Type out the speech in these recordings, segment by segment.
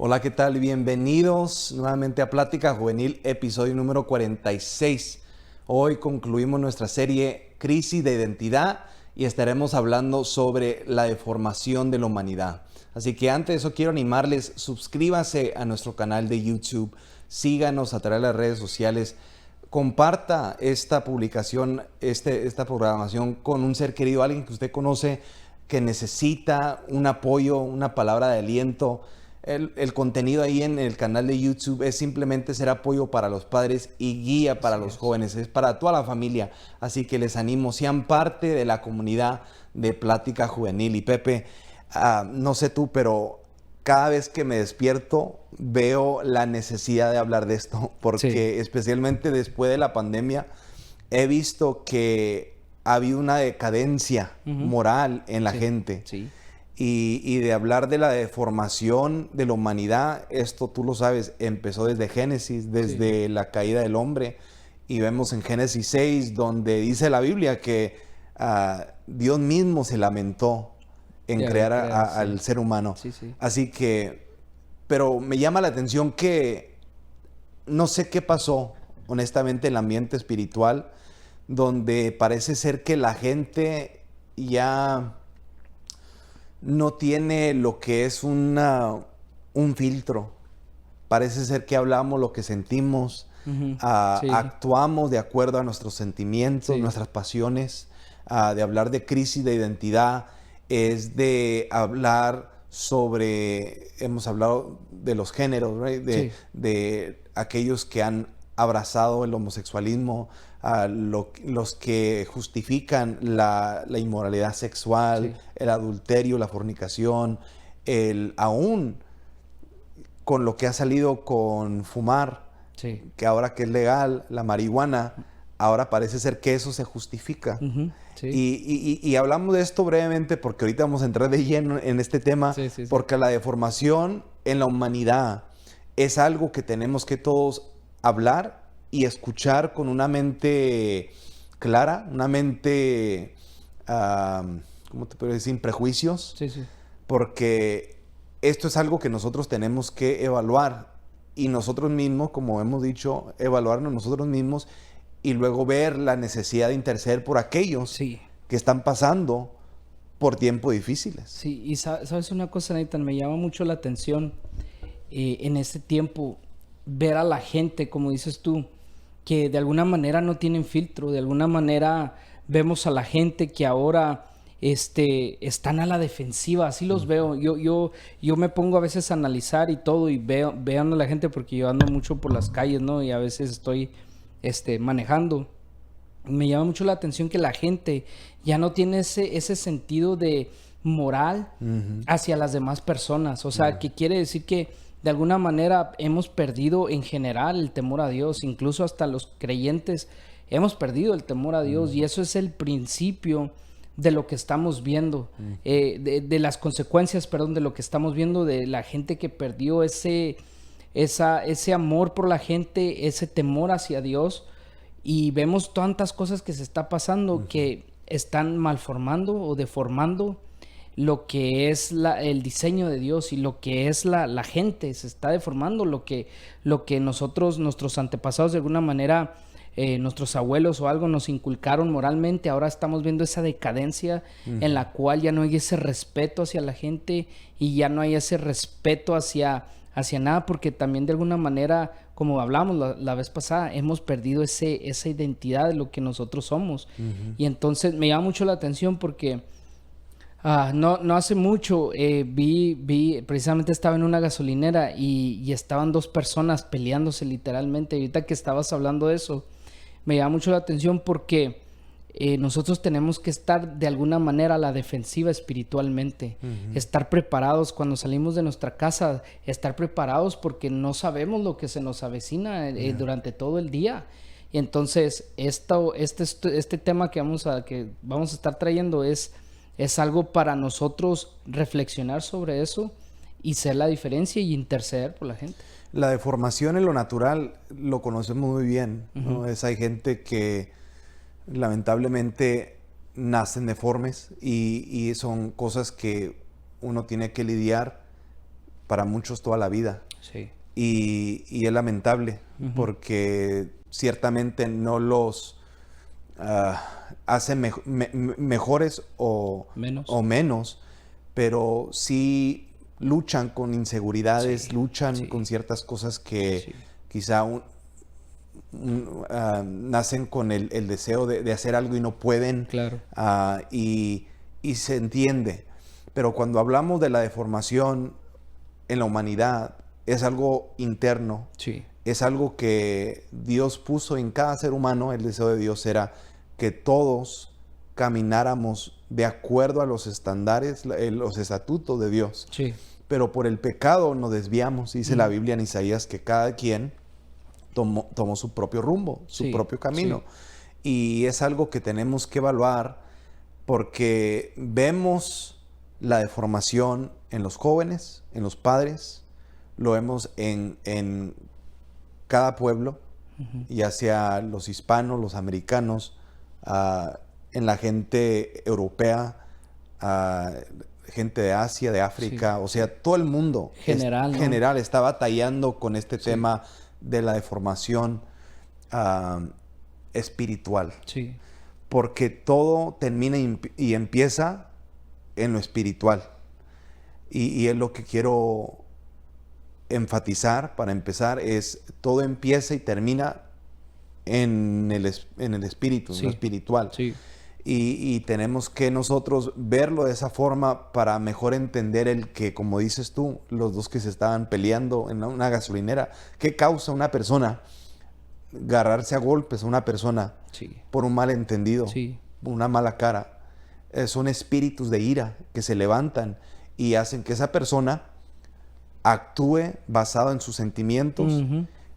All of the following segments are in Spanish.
Hola, ¿qué tal? Bienvenidos nuevamente a Plática Juvenil, episodio número 46. Hoy concluimos nuestra serie Crisis de Identidad y estaremos hablando sobre la deformación de la humanidad. Así que antes de eso quiero animarles, suscríbase a nuestro canal de YouTube, síganos a través de las redes sociales, comparta esta publicación, esta programación con un ser querido, alguien que usted conoce que necesita un apoyo, una palabra de aliento. El contenido ahí en el canal de YouTube es simplemente ser apoyo para los padres y guía para los jóvenes, es para toda la familia. Así que les animo, sean parte de la comunidad de Plática Juvenil. Y Pepe, no sé tú, pero cada vez que me despierto veo la necesidad de hablar de esto, porque especialmente después de la pandemia he visto que ha habido una decadencia moral en la gente. Y de hablar de la deformación de la humanidad, esto tú lo sabes, empezó desde Génesis, desde la caída del hombre. Y vemos en Génesis 6, donde dice la Biblia que Dios mismo se lamentó en crear al ser humano. Así que, pero me llama la atención que no sé qué pasó, honestamente, en el ambiente espiritual, donde parece ser que la gente ya no tiene lo que es un filtro. Parece ser que hablamos lo que sentimos, actuamos de acuerdo a nuestros sentimientos, nuestras pasiones. De hablar de crisis de identidad es de hablar sobre, hemos hablado de los géneros, ¿right? De aquellos que han abrazado el homosexualismo, los que justifican la inmoralidad sexual, el adulterio, la fornicación, aún con lo que ha salido con fumar, que ahora que es legal, la marihuana, ahora parece ser que eso se justifica. Y hablamos de esto brevemente porque ahorita vamos a entrar de lleno en este tema, porque la deformación en la humanidad es algo que tenemos que todos hablar y escuchar con una mente clara, una mente, ¿cómo te puedo decir? Sin prejuicios. Porque esto es algo que nosotros tenemos que evaluar y nosotros mismos, como hemos dicho, evaluarnos nosotros mismos y luego ver la necesidad de interceder por aquellos que están pasando por tiempos difíciles. Sí, y sabes una cosa, Nathan, me llama mucho la atención en este tiempo ver a la gente, como dices tú, que de alguna manera no tienen filtro, de alguna manera vemos a la gente que ahora están a la defensiva, así los veo. Yo me pongo a veces a analizar y todo y veo a la gente porque yo ando mucho por las calles, ¿no? Y a veces estoy manejando. Me llama mucho la atención que la gente ya no tiene ese sentido de moral hacia las demás personas. O sea, que quiere decir que de alguna manera hemos perdido en general el temor a Dios, incluso hasta los creyentes hemos perdido el temor a Dios, y eso es el principio de lo que estamos viendo, de las consecuencias, de lo que estamos viendo, de la gente que perdió ese amor por la gente, ese temor hacia Dios, y vemos tantas cosas que se está pasando que están malformando o deformando lo que es el diseño de Dios, y lo que es la gente se está deformando, lo que nuestros antepasados de alguna manera, nuestros abuelos o algo nos inculcaron moralmente. Ahora estamos viendo esa decadencia en la cual ya no hay ese respeto hacia la gente y ya no hay ese respeto hacia nada, porque también de alguna manera, como hablamos la vez pasada, hemos perdido esa identidad de lo que nosotros somos. Y entonces me llama mucho la atención porque no hace mucho precisamente estaba en una gasolinera y estaban dos personas peleándose literalmente. Y ahorita que estabas hablando de eso, me llama mucho la atención porque nosotros tenemos que estar de alguna manera a la defensiva espiritualmente, estar preparados cuando salimos de nuestra casa, estar preparados porque no sabemos lo que se nos avecina durante todo el día. Y entonces este tema que vamos a estar trayendo es algo para nosotros reflexionar sobre eso y ser la diferencia y interceder por la gente. La deformación en lo natural lo conocemos muy bien, ¿no? Hay gente que lamentablemente nacen deformes y son cosas que uno tiene que lidiar para muchos toda la vida. Sí. Y es lamentable porque ciertamente no los hace mejores o menos, pero sí luchan con inseguridades, luchan con ciertas cosas que quizá nacen con el deseo de hacer algo y no pueden. Claro. Y se entiende. Pero cuando hablamos de la deformación en la humanidad, es algo interno. Sí. Es algo que Dios puso en cada ser humano. El deseo de Dios era que todos camináramos de acuerdo a los estándares, los estatutos de Dios. Sí. Pero por el pecado nos desviamos. Dice la Biblia en Isaías que cada quien tomó su propio rumbo, su propio camino. Y es algo que tenemos que evaluar porque vemos la deformación en los jóvenes, en los padres, lo vemos en cada pueblo, ya sea los hispanos, los americanos, en la gente europea, gente de Asia, de África, o sea, todo el mundo general está batallando con este tema de la deformación espiritual. Sí. Porque todo termina y empieza en lo espiritual. Y es lo que quiero enfatizar para empezar, es todo empieza y termina en el espíritu, en lo espiritual. Sí. Y tenemos que nosotros verlo de esa forma para mejor entender el que, como dices tú, los dos que se estaban peleando en una gasolinera, ¿qué causa una persona agarrarse a golpes a una persona por un malentendido, una mala cara? Son espíritus de ira que se levantan y hacen que esa persona actúe basado en sus sentimientos,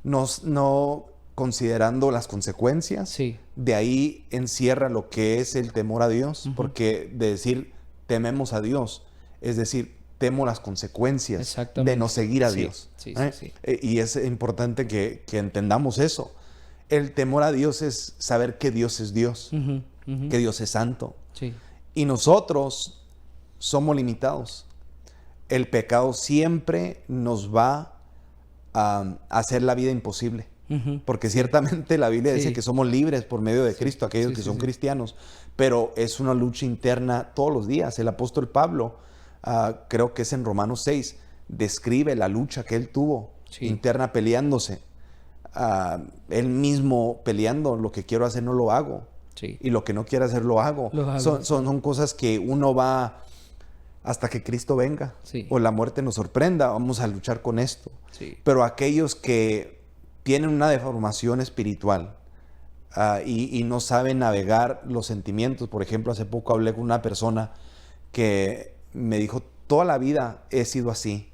no considerando las consecuencias. De ahí encierra lo que es el temor a Dios, porque de decir tememos a Dios, es decir, temo las consecuencias de no seguir a Dios. Y es importante que entendamos eso. El temor a Dios es saber que Dios es Dios, que Dios es santo. Y nosotros somos limitados. El pecado siempre nos va a hacer la vida imposible. Porque ciertamente la Biblia dice que somos libres por medio de Cristo, aquellos que son cristianos, pero es una lucha interna todos los días. El apóstol Pablo, creo que es en Romanos 6, describe la lucha que él tuvo interna peleándose. Él mismo peleando, lo que quiero hacer no lo hago, y lo que no quiero hacer lo hago. Son cosas que uno va hasta que Cristo venga o la muerte nos sorprenda, vamos a luchar con esto. Pero aquellos que tienen una deformación espiritual y no saben navegar los sentimientos. Por ejemplo, hace poco hablé con una persona que me dijo, toda la vida he sido así.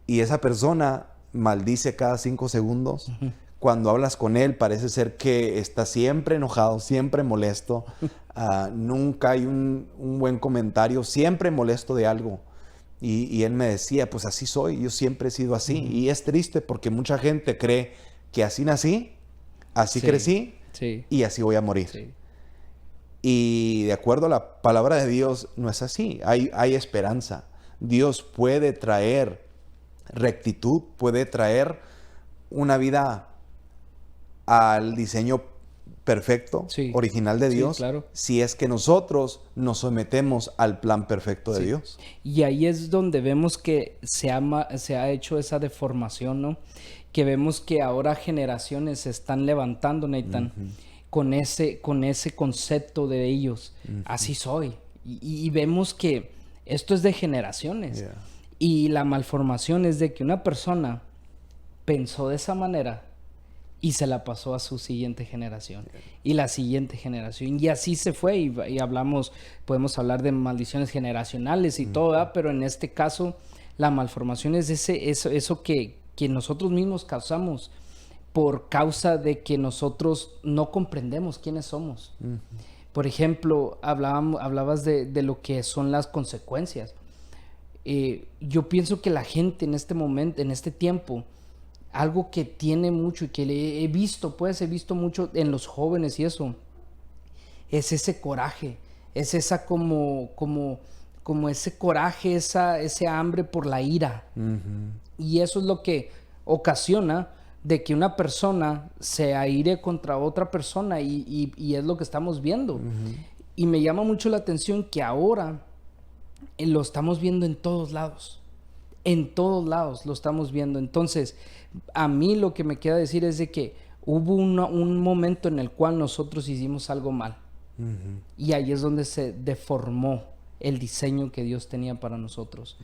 Y esa persona maldice cada 5 segundos. Cuando hablas con él parece ser que está siempre enojado, siempre molesto. Nunca hay un buen comentario, siempre molesto de algo. Y él me decía, pues así soy, yo siempre he sido así. Y es triste porque mucha gente cree que así nací, así crecí y así voy a morir. Y de acuerdo a la palabra de Dios, no es así. Hay esperanza. Dios puede traer rectitud, puede traer una vida al diseño perfecto, original de Dios, si es que nosotros nos sometemos al plan perfecto de Dios. Y ahí es donde vemos que se ha hecho esa deformación, ¿no? Que vemos que ahora generaciones se están levantando, Nathan, con ese concepto de ellos. Así soy. Y vemos que esto es de generaciones. Y la malformación es de que una persona pensó de esa manera y se la pasó a su siguiente generación y la siguiente generación, y así se fue. Y podemos hablar de maldiciones generacionales y todo, ¿verdad? Pero en este caso la malformación es eso que nosotros mismos causamos por causa de que nosotros no comprendemos quiénes somos. Por ejemplo, hablabas de lo que son las consecuencias. Yo pienso que la gente en este momento, en este tiempo, algo que tiene mucho y que he visto mucho en los jóvenes y eso, es ese coraje, es esa como como ese coraje, ese hambre por la ira. Y eso es lo que ocasiona de que una persona se aire contra otra persona y es lo que estamos viendo. Y me llama mucho la atención que ahora lo estamos viendo en todos lados. En todos lados lo estamos viendo. Entonces, a mí lo que me queda decir es de que hubo un momento en el cual nosotros hicimos algo mal. Y ahí es donde se deformó el diseño que Dios tenía para nosotros.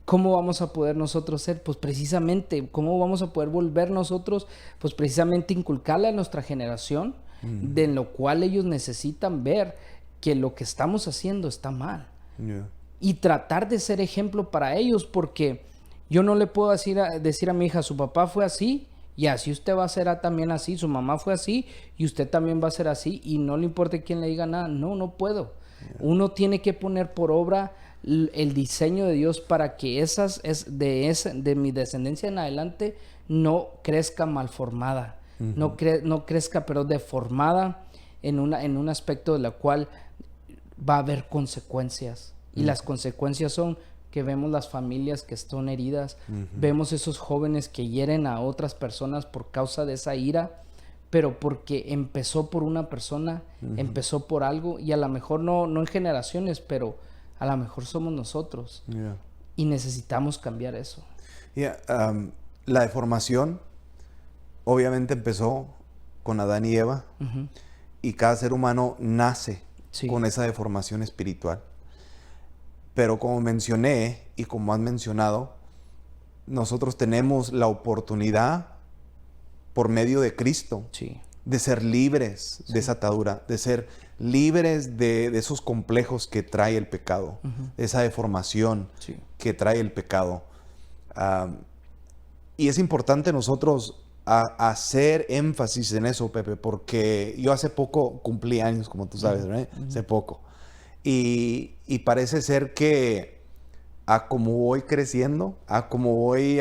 ¿Cómo vamos a poder nosotros ser? Pues precisamente, ¿cómo vamos a poder volver nosotros? Pues precisamente inculcarle a nuestra generación, de lo cual ellos necesitan ver que lo que estamos haciendo está mal. Y tratar de ser ejemplo para ellos, porque yo no le puedo decir a mi hija, su papá fue así, y así usted va a ser también así, su mamá fue así, y usted también va a ser así, y no le importa quién le diga nada. No puedo. Uno tiene que poner por obra el diseño de Dios para que de mi descendencia en adelante no crezca malformada, no crezca, pero deformada en un aspecto de la cual va a haber consecuencias. Y las consecuencias son que vemos las familias que están heridas, vemos esos jóvenes que hieren a otras personas por causa de esa ira, pero porque empezó por una persona, empezó por algo, y a lo mejor no en generaciones, pero a lo mejor somos nosotros. Y necesitamos cambiar eso. La deformación obviamente empezó con Adán y Eva, y cada ser humano nace con esa deformación espiritual. Pero como mencioné y como has mencionado, nosotros tenemos la oportunidad por medio de Cristo de ser libres de esa atadura, de ser libres de esos complejos que trae el pecado, de esa deformación que trae el pecado. Y es importante nosotros hacer énfasis en eso, Pepe, porque yo hace poco cumplí años, como tú sabes, ¿verdad? Hace poco. Y parece ser que a como voy creciendo, a como voy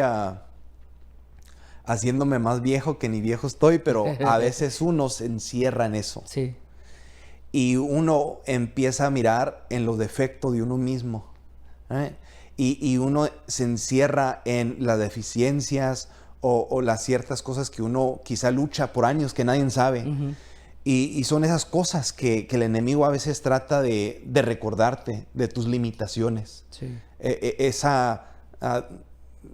haciéndome más viejo que ni viejo estoy, pero a veces uno se encierra en eso. Y uno empieza a mirar en los defectos de uno mismo. Y uno se encierra en las deficiencias o las ciertas cosas que uno quizá lucha por años que nadie sabe. Y son esas cosas que el enemigo a veces trata de recordarte, de tus limitaciones.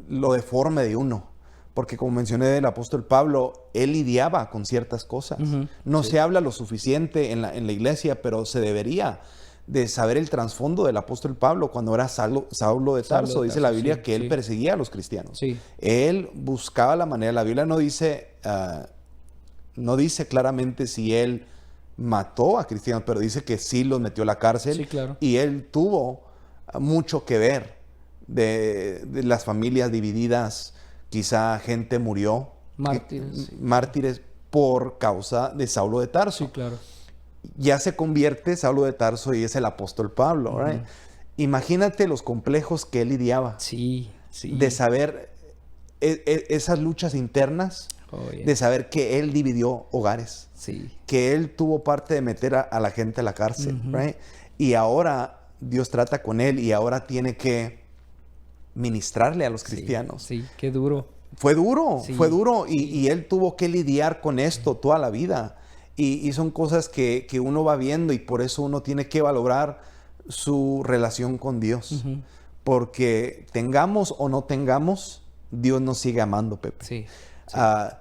Lo deforme de uno. Porque como mencioné del apóstol Pablo, él lidiaba con ciertas cosas. No se habla lo suficiente en la iglesia, pero se debería de saber el trasfondo del apóstol Pablo cuando era Saulo de Tarso. Dice la Biblia que él perseguía a los cristianos. Él buscaba la manera. La Biblia no dice claramente si él mató a cristianos, pero dice que sí los metió a la cárcel. Y él tuvo mucho que ver de las familias divididas. Quizá gente murió, mártires por causa de Saulo de Tarso. Ya se convierte Saulo de Tarso y es el apóstol Pablo. Imagínate los complejos que él lidiaba. De saber esas luchas internas, de saber que él dividió hogares, que él tuvo parte de meter a la gente a la cárcel. Y ahora Dios trata con él y ahora tiene que ministrarle a los cristianos. Qué duro. Fue duro y él tuvo que lidiar con esto toda la vida. Y son cosas que uno va viendo y por eso uno tiene que valorar su relación con Dios. Porque tengamos o no tengamos, Dios nos sigue amando, Pepe.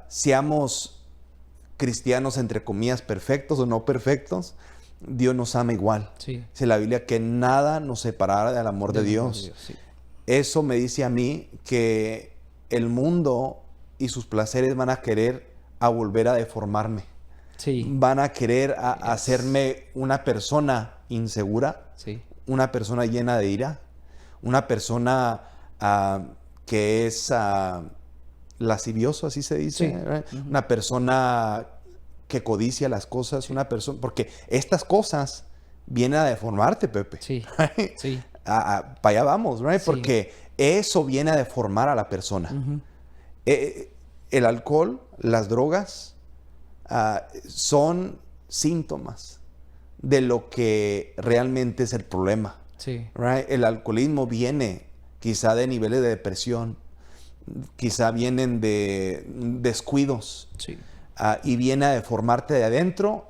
Seamos cristianos entre comillas perfectos o no perfectos, Dios nos ama igual. Dice la Biblia que nada nos separará del amor de Dios. Eso me dice a mí que el mundo y sus placeres van a querer volver a deformarme. Van a querer hacerme una persona insegura, una persona llena de ira, una persona que es lascivioso, así se dice, una persona que codicia las cosas, una persona, porque estas cosas vienen a deformarte, Pepe. Para allá vamos, porque eso viene a deformar a la persona. El alcohol, las drogas, son síntomas de lo que realmente es el problema. Sí. Right? El alcoholismo viene quizá de niveles de depresión, quizá vienen de descuidos, Sí. y viene a deformarte de adentro,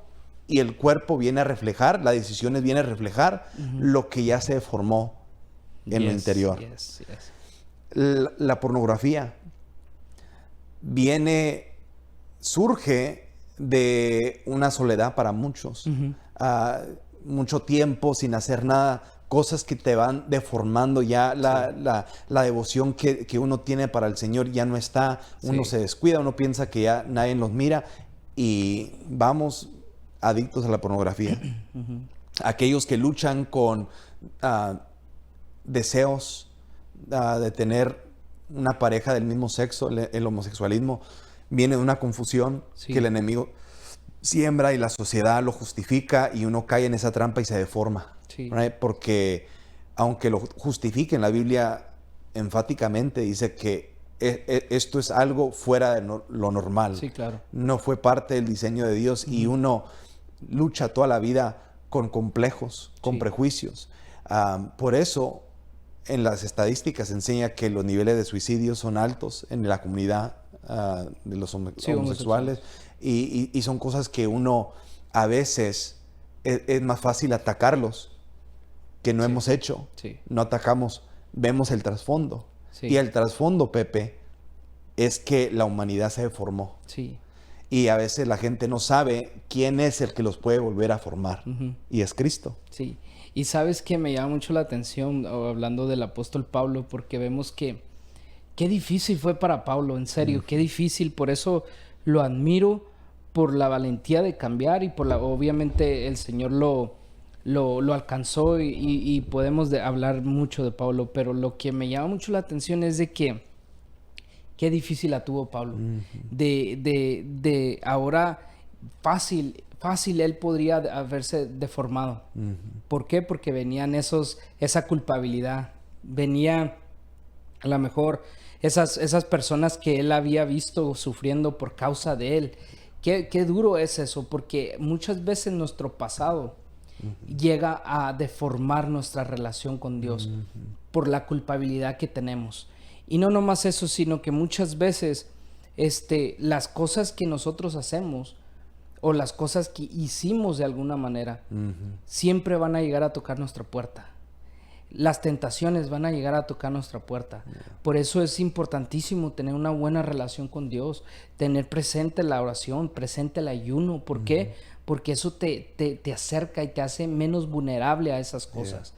y el cuerpo viene a reflejar, las decisiones vienen a reflejar lo que ya se deformó en lo interior. La pornografía surge de una soledad para muchos. Mucho tiempo sin hacer nada, cosas que te van deformando ya la devoción que uno tiene para el Señor ya no está, uno se descuida, uno piensa que ya nadie nos mira y vamos adictos a la pornografía. Aquellos que luchan con deseos de tener una pareja del mismo sexo, el homosexualismo, viene de una confusión que el enemigo siembra y la sociedad lo justifica y uno cae en esa trampa y se deforma. Right? Porque aunque lo justifiquen, la Biblia enfáticamente dice que esto es algo fuera de lo normal. Sí, claro. No fue parte del diseño de Dios y uno lucha toda la vida con complejos, con prejuicios. Por eso en las estadísticas enseña que los niveles de suicidio son altos en la comunidad de los homosexuales y son cosas que uno a veces es más fácil atacarlos que no hemos hecho. No atacamos, vemos el trasfondo. Y el trasfondo, Pepe, es que la humanidad se deformó. Y a veces la gente no sabe quién es el que los puede volver a formar. Y es Cristo. Sí. Y sabes que me llama mucho la atención hablando del apóstol Pablo, porque vemos que qué difícil fue para Pablo, en serio, qué difícil. Por eso lo admiro, por la valentía de cambiar y por obviamente el Señor lo alcanzó y podemos hablar mucho de Pablo, pero lo que me llama mucho la atención es de que qué difícil la tuvo Pablo. De ahora fácil él podría haberse deformado. ¿Por qué? Porque venían esa culpabilidad, venía a lo mejor esas personas que él había visto sufriendo por causa de él. Qué duro es eso, porque muchas veces nuestro pasado llega a deformar nuestra relación con Dios por la culpabilidad que tenemos. Y no nomás eso, sino que muchas veces las cosas que nosotros hacemos o las cosas que hicimos de alguna manera siempre van a llegar a tocar nuestra puerta. Las tentaciones van a llegar a tocar nuestra puerta. Por eso es importantísimo tener una buena relación con Dios, tener presente la oración, presente el ayuno. ¿Por qué? Porque eso te acerca y te hace menos vulnerable a esas cosas.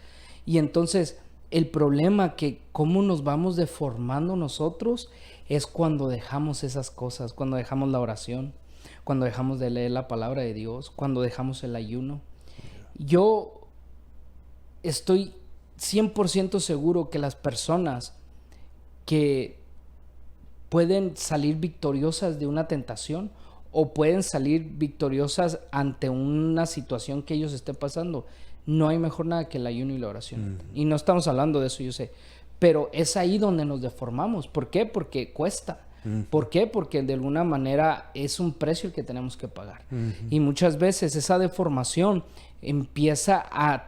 Y entonces el problema que cómo nos vamos deformando nosotros es cuando dejamos esas cosas, cuando dejamos la oración, cuando dejamos de leer la palabra de Dios, cuando dejamos el ayuno. Yo estoy 100% seguro que las personas que pueden salir victoriosas de una tentación o pueden salir victoriosas ante una situación que ellos estén pasando, no hay mejor nada que el ayuno y la oración. Y no estamos hablando de eso, yo sé, pero es ahí donde nos deformamos. ¿Por qué? Porque cuesta. ¿Por qué? Porque de alguna manera es un precio el que tenemos que pagar. Y muchas veces esa deformación empieza a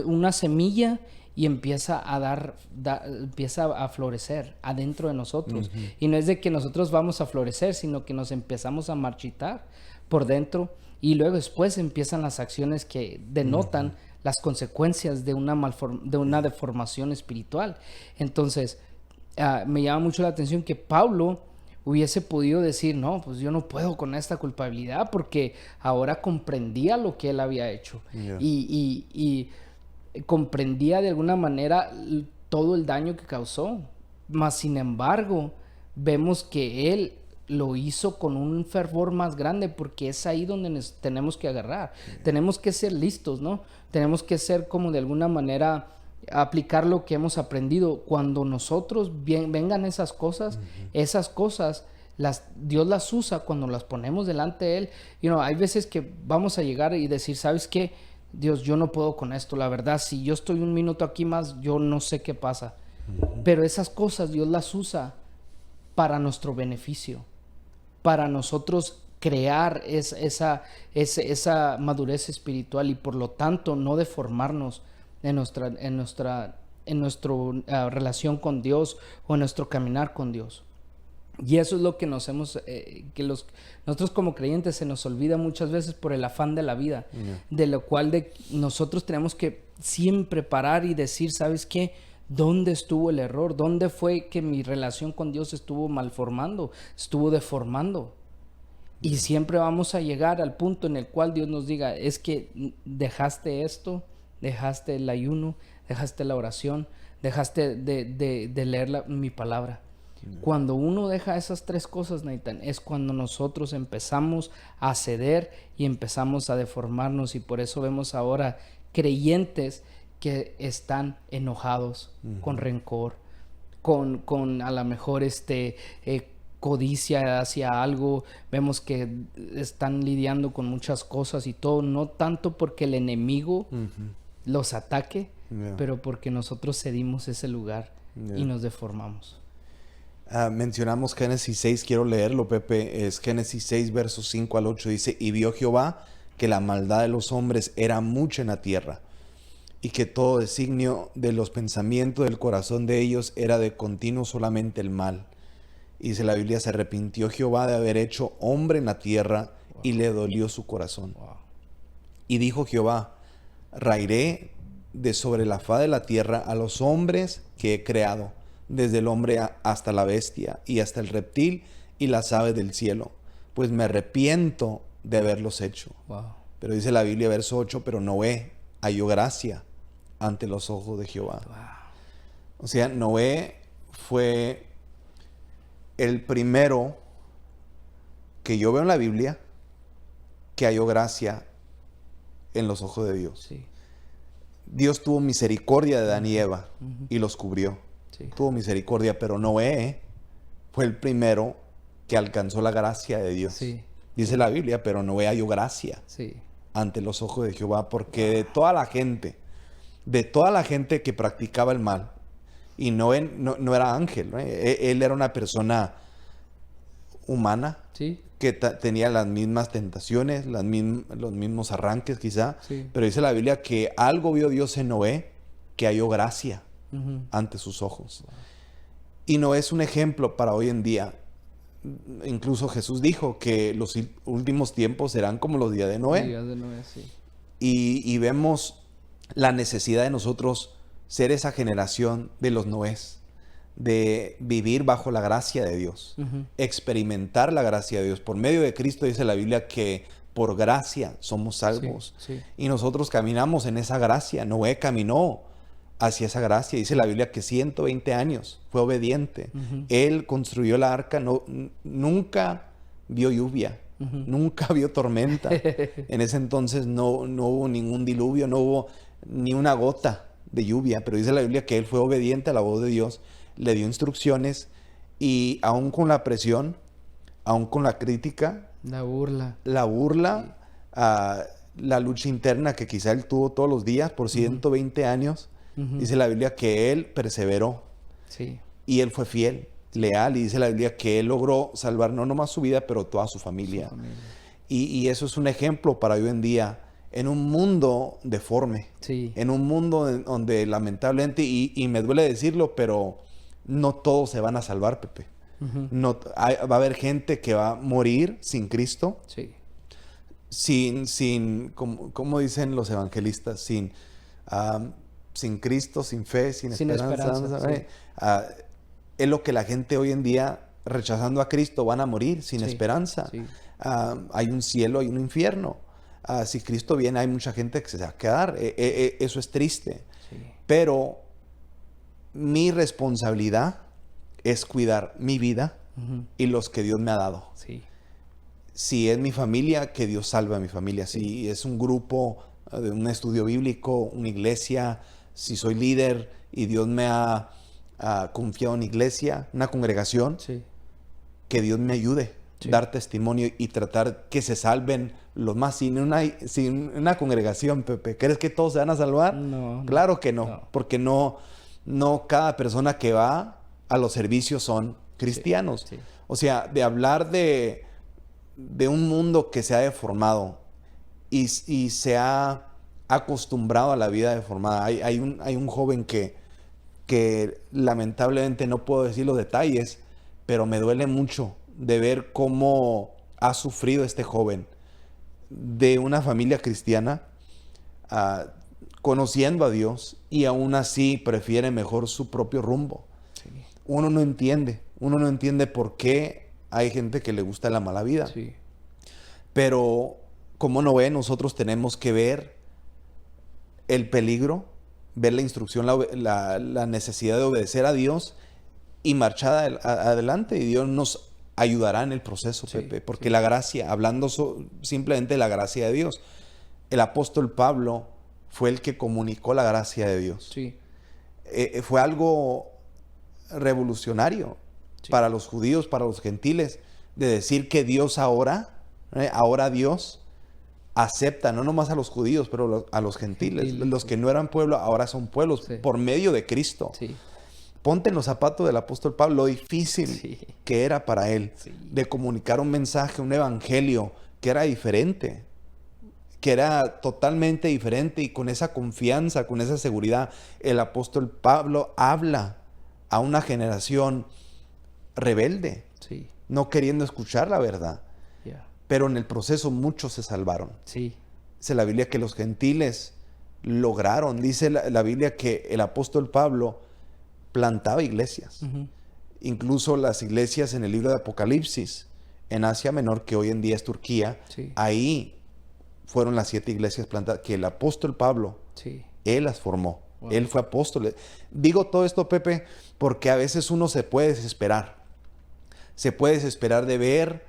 una semilla y empieza a florecer adentro de nosotros. Y no es de que nosotros vamos a florecer, sino que nos empezamos a marchitar por dentro y luego después empiezan las acciones que denotan las consecuencias de una deformación espiritual. Entonces, me llama mucho la atención que Pablo hubiese podido decir, no, pues yo no puedo con esta culpabilidad porque ahora comprendía lo que él había hecho y comprendía de alguna manera todo el daño que causó. Mas, sin embargo, vemos que él lo hizo con un fervor más grande porque es ahí donde nos tenemos que agarrar. Tenemos que ser listos, ¿no? Tenemos que ser como de alguna manera aplicar lo que hemos aprendido. Cuando nosotros vengan esas cosas, Dios las usa cuando las ponemos delante de Él. Hay veces que vamos a llegar y decir, ¿sabes qué? Dios, yo no puedo con esto, la verdad, si yo estoy un minuto aquí más, yo no sé qué pasa. Pero esas cosas Dios las usa para nuestro beneficio, para nosotros crear esa madurez espiritual y por lo tanto no deformarnos en nuestra relación con Dios o en nuestro caminar con Dios. Y eso es lo que nosotros como creyentes se nos olvida muchas veces por el afán de la vida, de lo cual nosotros tenemos que siempre parar y decir, ¿sabes qué? ¿Dónde estuvo el error? ¿Dónde fue que mi relación con Dios estuvo malformando, estuvo deformando? Y siempre vamos a llegar al punto en el cual Dios nos diga, es que dejaste esto, dejaste el ayuno, dejaste la oración, dejaste de leer mi palabra. Cuando uno deja esas tres cosas, Nathan, es cuando nosotros empezamos a ceder y empezamos a deformarnos, y por eso vemos ahora creyentes que están enojados, con rencor, con a lo mejor codicia hacia algo. Vemos que están lidiando con muchas cosas y todo, no tanto porque el enemigo los ataque, pero porque nosotros cedimos ese lugar y nos deformamos. Mencionamos Génesis 6, quiero leerlo, Pepe. Es Génesis 6, versos 5 al 8. Dice: y vio Jehová que la maldad de los hombres era mucha en la tierra, y que todo designio de los pensamientos del corazón de ellos era de continuo solamente el mal. Y dice la Biblia: se arrepintió Jehová de haber hecho hombre en la tierra, y le dolió su corazón. Y dijo Jehová: raeré de sobre la faz de la tierra a los hombres que he creado, desde el hombre hasta la bestia, y hasta el reptil y las aves del cielo, pues me arrepiento de haberlos hecho. Pero dice la Biblia, verso 8, pero Noé halló gracia ante los ojos de Jehová. O sea, Noé fue el primero que yo veo en la Biblia que halló gracia en los ojos de Dios. Sí. Dios tuvo misericordia de Adán y Eva y los cubrió. Sí. Tuvo misericordia, pero Noé fue el primero que alcanzó la gracia de Dios. Sí. Dice la Biblia, pero Noé halló gracia ante los ojos de Jehová, porque de toda la gente que practicaba el mal, y Noé no era ángel, ¿no? Él era una persona humana, que tenía las mismas tentaciones, los mismos arranques quizá, pero dice la Biblia que algo vio Dios en Noé que halló gracia ante sus ojos. Y Noé es un ejemplo para hoy en día. Incluso Jesús dijo que los últimos tiempos serán como los días de Noé. Y vemos la necesidad de nosotros ser esa generación de los Noés, de vivir bajo la gracia de Dios, experimentar la gracia de Dios. Por medio de Cristo dice la Biblia que por gracia somos salvos. Y nosotros caminamos en esa gracia. Noé caminó hacia esa gracia. Dice la Biblia que 120 años fue obediente. Él construyó la arca, nunca vio lluvia, nunca vio tormenta. En ese entonces no hubo ningún diluvio, no hubo ni una gota de lluvia, pero dice la Biblia que él fue obediente a la voz de Dios, le dio instrucciones, y aún con la presión, aún con la crítica, la burla, la lucha interna que quizá él tuvo todos los días por 120 años, dice la Biblia que él perseveró, y él fue fiel, leal, y dice la Biblia que él logró salvar no nomás su vida, pero toda su familia. Y eso es un ejemplo para hoy en día, en un mundo deforme, en un mundo donde lamentablemente, y me duele decirlo, pero no todos se van a salvar, Pepe. Va a haber gente que va a morir sin Cristo, sin como dicen los evangelistas, sin Cristo, sin fe, sin esperanza. Es lo que la gente hoy en día, rechazando a Cristo, van a morir sin esperanza. Hay un cielo, hay un infierno. Si Cristo viene, hay mucha gente que se va a quedar. Eso es triste. Pero mi responsabilidad es cuidar mi vida y los que Dios me ha dado. Si es mi familia, que Dios salve a mi familia. Si es un grupo de un estudio bíblico, una iglesia, si soy líder y Dios me ha confiado en iglesia, una congregación, que Dios me ayude a dar testimonio y tratar que se salven los más. Sin una congregación, Pepe, ¿crees que todos se van a salvar? No. Claro que no, porque no cada persona que va a los servicios son cristianos. O sea, de hablar de un mundo que se ha deformado y se ha acostumbrado a la vida deformada. Hay un joven que lamentablemente no puedo decir los detalles, pero me duele mucho de ver cómo ha sufrido este joven de una familia cristiana, conociendo a Dios, y aún así prefiere mejor su propio rumbo. Sí. Uno no entiende por qué hay gente que le gusta la mala vida. Sí. Pero como Noé, nosotros tenemos que ver el peligro, ver la instrucción, la necesidad de obedecer a Dios y marchar adelante, y Dios nos ayudará en el proceso, Sí, Pepe, porque sí. la gracia, hablando simplemente de la gracia de Dios, el apóstol Pablo fue el que comunicó la gracia de Dios. Sí. Fue algo revolucionario, Sí. para los judíos, para los gentiles, de decir que Dios ahora Dios acepta no nomás a los judíos, pero a los gentiles. Los que no eran pueblo ahora son pueblos, Sí. por medio de Cristo. Sí. Ponte en los zapatos del apóstol Pablo, lo difícil Sí. que era para él Sí. de comunicar un mensaje, un evangelio que era diferente, que era totalmente diferente, y con esa confianza, con esa seguridad, el apóstol Pablo habla a una generación rebelde, Sí. no queriendo escuchar la verdad. Yeah. Pero en el proceso muchos se salvaron. Sí. Dice la Biblia que los gentiles lograron, dice la Biblia que el apóstol Pablo plantaba iglesias. Ujú. Incluso las iglesias en el libro de Apocalipsis, en Asia Menor, que hoy en día es Turquía, Sí. ahí fueron las 7 iglesias plantadas, que el apóstol Pablo, Sí. él las formó. Wow. Él fue apóstol. Digo todo esto, Pepe, porque a veces uno se puede desesperar. Se puede desesperar de ver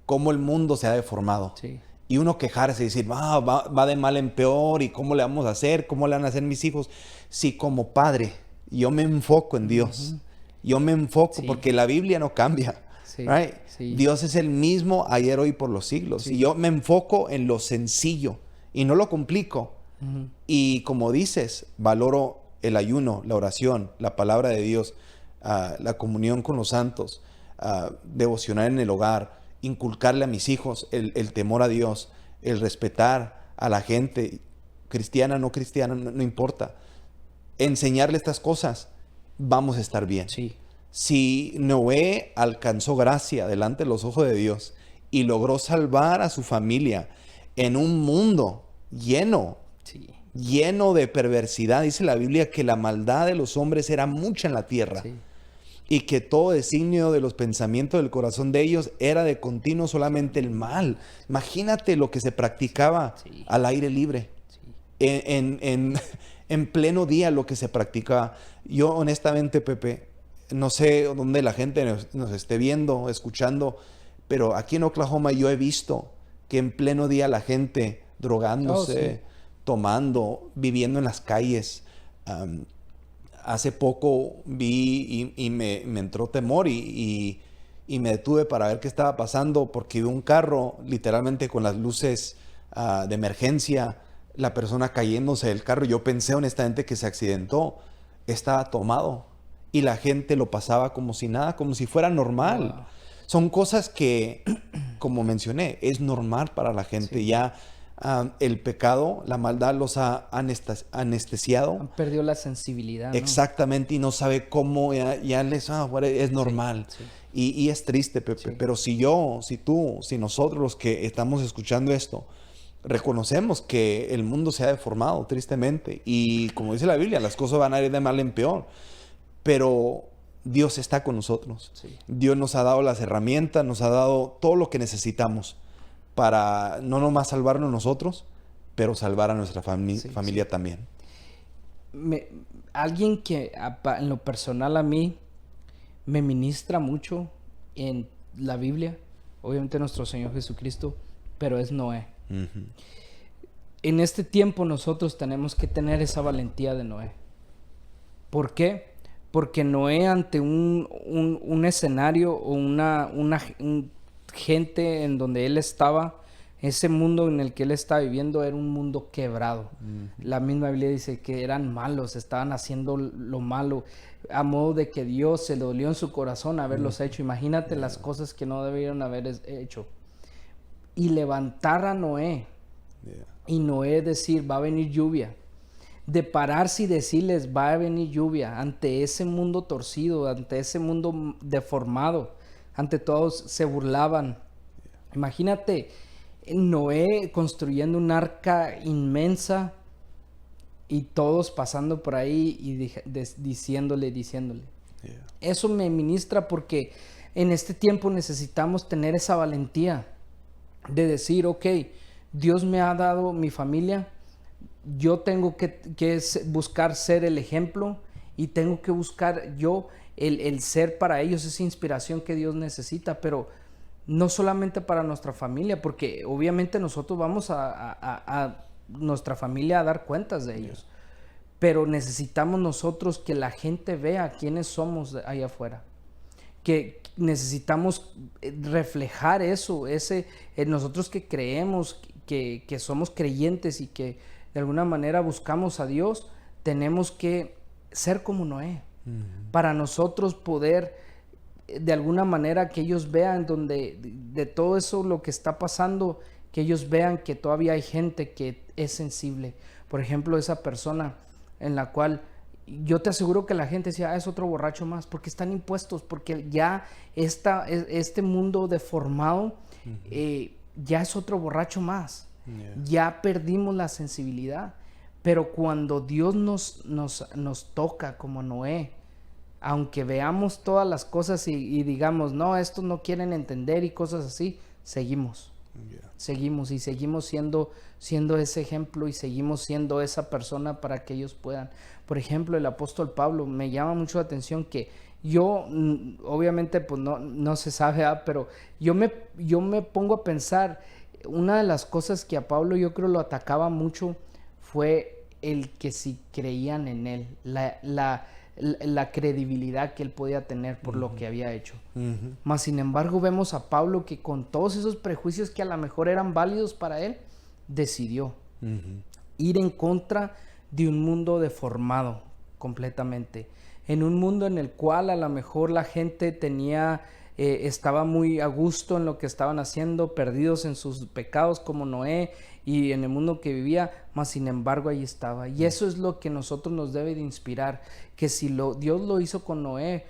cómo el mundo se ha deformado. Sí. Y uno quejarse y decir, va de mal en peor, y cómo le vamos a hacer, cómo le van a hacer mis hijos. Si como padre yo me enfoco en Dios, Ujú. yo me enfoco, Sí. porque la Biblia no cambia. Sí. Right? Sí. Dios es el mismo ayer, hoy, por los siglos. Sí. Y yo me enfoco en lo sencillo y no lo complico. Ujú. Y como dices, valoro el ayuno, la oración, la palabra de Dios, la comunión con los santos, devocionar en el hogar, inculcarle a mis hijos el temor a Dios, el respetar a la gente, cristiana, no cristiana, no importa. Enseñarle estas cosas, vamos a estar bien. Sí. Si Noé alcanzó gracia delante de los ojos de Dios y logró salvar a su familia en un mundo lleno Sí. de perversidad, dice la Biblia que la maldad de los hombres era mucha en la tierra, Sí. y que todo designio de los pensamientos del corazón de ellos era de continuo solamente el mal. Imagínate lo que se practicaba Sí. al aire libre, Sí. en pleno día, lo que se practicaba. Yo honestamente, Pepe, no sé dónde la gente nos esté viendo, escuchando, pero aquí en Oklahoma yo he visto que en pleno día la gente drogándose, Oh, sí. tomando, viviendo en las calles. Hace poco vi y me entró temor, y me detuve para ver qué estaba pasando, porque vi un carro literalmente con las luces de emergencia, la persona cayéndose del carro. Yo pensé honestamente que se accidentó, estaba tomado, y la gente lo pasaba como si nada, como si fuera normal. Wow. Son cosas que, como mencioné, es normal para la gente. Sí. Ya el pecado, la maldad los ha anestesiado. Han perdido la sensibilidad, ¿no? Exactamente, y no sabe cómo, ya les, es normal. Sí. Y es triste, Pepe, Sí. pero si yo, si tú, si nosotros los que estamos escuchando esto, reconocemos que el mundo se ha deformado tristemente, y como dice la Biblia, las cosas van a ir de mal en peor, pero Dios está con nosotros. Sí. Dios nos ha dado las herramientas, nos ha dado todo lo que necesitamos para no nomás salvarnos nosotros, pero salvar a nuestra Sí, familia sí. también. Alguien que en lo personal a mí me ministra mucho en la Biblia, obviamente nuestro Señor Jesucristo, pero es Noé. Ujú. En este tiempo nosotros tenemos que tener esa valentía de Noé. ¿Por qué? Porque Noé, ante un escenario o una gente en donde él estaba, ese mundo en el que él estaba viviendo era un mundo quebrado. La misma Biblia dice que eran malos, estaban haciendo lo malo, a modo de que Dios se le dolió en su corazón haberlos hecho. Imagínate las cosas que no debieron haber hecho. Y levantar a Noé Y Noé decir, va a venir lluvia. De pararse y decirles, va a venir lluvia ante ese mundo torcido, ante ese mundo deformado, ante todos se burlaban. Imagínate Noé construyendo un arca inmensa y todos pasando por ahí y diciéndole. Eso me ministra porque en este tiempo necesitamos tener esa valentía de decir, ok, Dios me ha dado mi familia, yo tengo que buscar ser el ejemplo y tengo que buscar yo el ser para ellos esa inspiración que Dios necesita, pero no solamente para nuestra familia, porque obviamente nosotros vamos a nuestra familia a dar cuentas de ellos, pero necesitamos nosotros que la gente vea quiénes somos ahí afuera, que necesitamos reflejar eso, nosotros que creemos, que somos creyentes y que de alguna manera buscamos a Dios, tenemos que ser como Noé, para nosotros poder de alguna manera que ellos vean donde de todo eso lo que está pasando, que ellos vean que todavía hay gente que es sensible. Por ejemplo, esa persona en la cual yo te aseguro que la gente decía, es otro borracho más, porque están impuestos, porque ya este mundo deformado ya es otro borracho más. Ya perdimos la sensibilidad. Pero cuando Dios nos toca como Noé, aunque veamos todas las cosas y digamos, no, estos no quieren entender y cosas así, seguimos. Seguimos y seguimos siendo ese ejemplo y seguimos siendo esa persona para que ellos puedan. Por ejemplo, el apóstol Pablo, me llama mucho la atención que yo, obviamente pues no se sabe, pero yo me pongo a pensar, una de las cosas que a Pablo yo creo lo atacaba mucho fue el que si creían en él, la credibilidad que él podía tener por lo que había hecho. Mas sin embargo vemos a Pablo que con todos esos prejuicios que a lo mejor eran válidos para él, decidió ir en contra de un mundo deformado completamente, en un mundo en el cual a lo mejor la gente estaba muy a gusto en lo que estaban haciendo, perdidos en sus pecados como Noé y en el mundo que vivía, mas sin embargo ahí estaba. Y eso es lo que nosotros nos debe de inspirar, que si Dios lo hizo con Noé,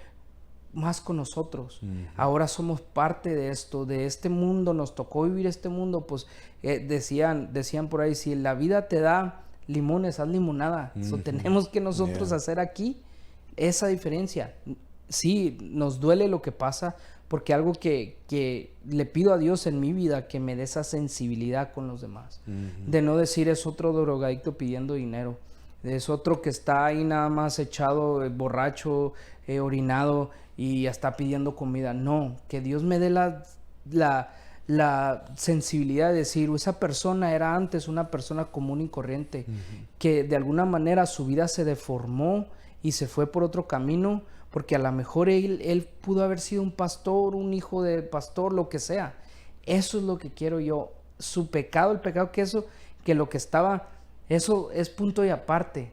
más con nosotros. Ahora somos parte de esto, de este mundo, nos tocó vivir este mundo, pues decían por ahí, si la vida te da limones, haz limonada. Eso tenemos que nosotros hacer aquí esa diferencia. Sí, nos duele lo que pasa, porque algo que le pido a Dios en mi vida, que me dé esa sensibilidad con los demás, de no decir es otro drogadicto pidiendo dinero, es otro que está ahí nada más echado, borracho, orinado y ya está pidiendo comida. No, que Dios me dé la sensibilidad de decir, esa persona era antes una persona común y corriente, que de alguna manera su vida se deformó y se fue por otro camino, porque a lo mejor él pudo haber sido un pastor, un hijo de pastor, lo que sea. Eso es lo que quiero yo. Su pecado, el pecado que lo que estaba, eso es punto y aparte.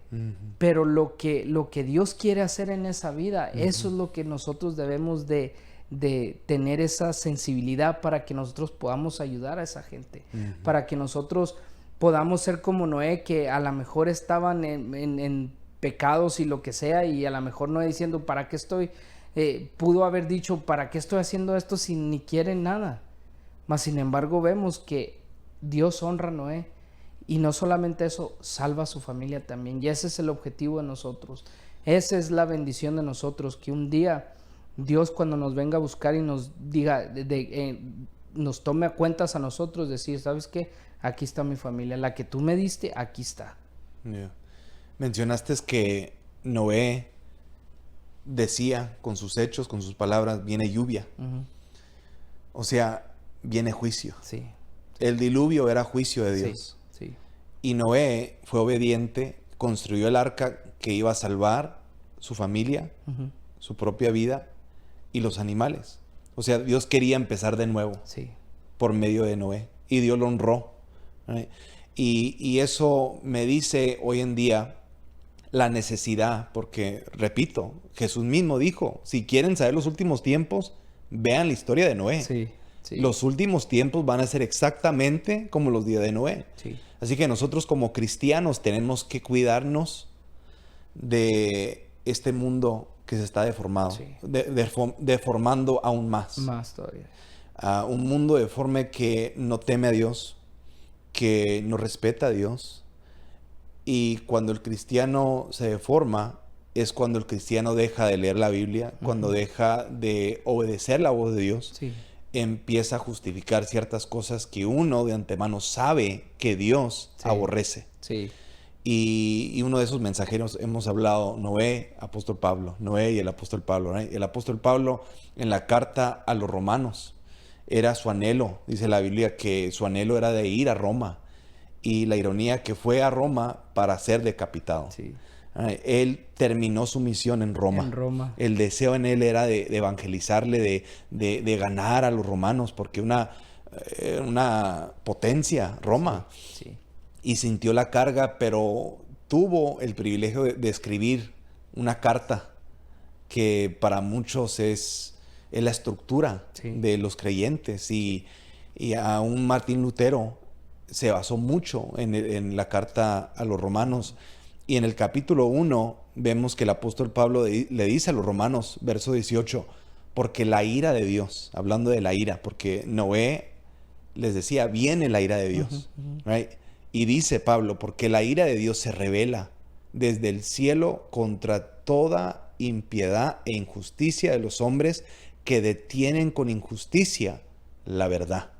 Pero lo que Dios quiere hacer en esa vida, eso es lo que nosotros debemos de tener esa sensibilidad para que nosotros podamos ayudar a esa gente. Para que nosotros podamos ser como Noé, que a lo mejor estaban en pecados y lo que sea, y a lo mejor no diciendo para qué estoy, pudo haber dicho para qué estoy haciendo esto si ni quieren nada. Mas sin embargo vemos que Dios honra a Noé, y no solamente eso, salva a su familia también, y ese es el objetivo de nosotros, esa es la bendición de nosotros, que un día Dios cuando nos venga a buscar y nos diga, nos tome a cuentas a nosotros, decir, ¿sabes qué? Aquí está mi familia, la que tú me diste, aquí está. Mencionaste que Noé decía con sus hechos, con sus palabras, viene lluvia. O sea, viene juicio. Sí. El diluvio era juicio de Dios. Sí. Y Noé fue obediente, construyó el arca que iba a salvar su familia, su propia vida y los animales. O sea, Dios quería empezar de nuevo por medio de Noé. Y Dios lo honró. Y eso me dice hoy en día la necesidad, porque, repito, Jesús mismo dijo, si quieren saber los últimos tiempos, vean la historia de Noé. Los últimos tiempos van a ser exactamente como los días de Noé. Así que nosotros como cristianos tenemos que cuidarnos de este mundo que se está deformando aún más. Más todavía. Un mundo deforme que no teme a Dios, que no respeta a Dios. Y cuando el cristiano se deforma, es cuando el cristiano deja de leer la Biblia, cuando deja de obedecer la voz de Dios, empieza a justificar ciertas cosas que uno de antemano sabe que Dios aborrece. Y uno de esos mensajeros hemos hablado, Noé, apóstol Pablo, Noé y el apóstol Pablo. ¿Right? El apóstol Pablo en la carta a los romanos era su anhelo, dice la Biblia, que su anhelo era de ir a Roma. Y la ironía que fue a Roma para ser decapitado. Él terminó su misión en Roma. El deseo en él era de evangelizarle, de ganar a los romanos, porque una potencia, Roma. Y sintió la carga, pero tuvo el privilegio de escribir una carta que para muchos es la estructura de los creyentes. Y aún Martín Lutero se basó mucho en la carta a los romanos. Y en el capítulo 1 vemos que el apóstol Pablo le dice a los romanos, verso 18, porque la ira de Dios, hablando de la ira, porque Noé les decía, viene la ira de Dios. Right? Y dice Pablo, porque la ira de Dios se revela desde el cielo contra toda impiedad e injusticia de los hombres que detienen con injusticia la verdad.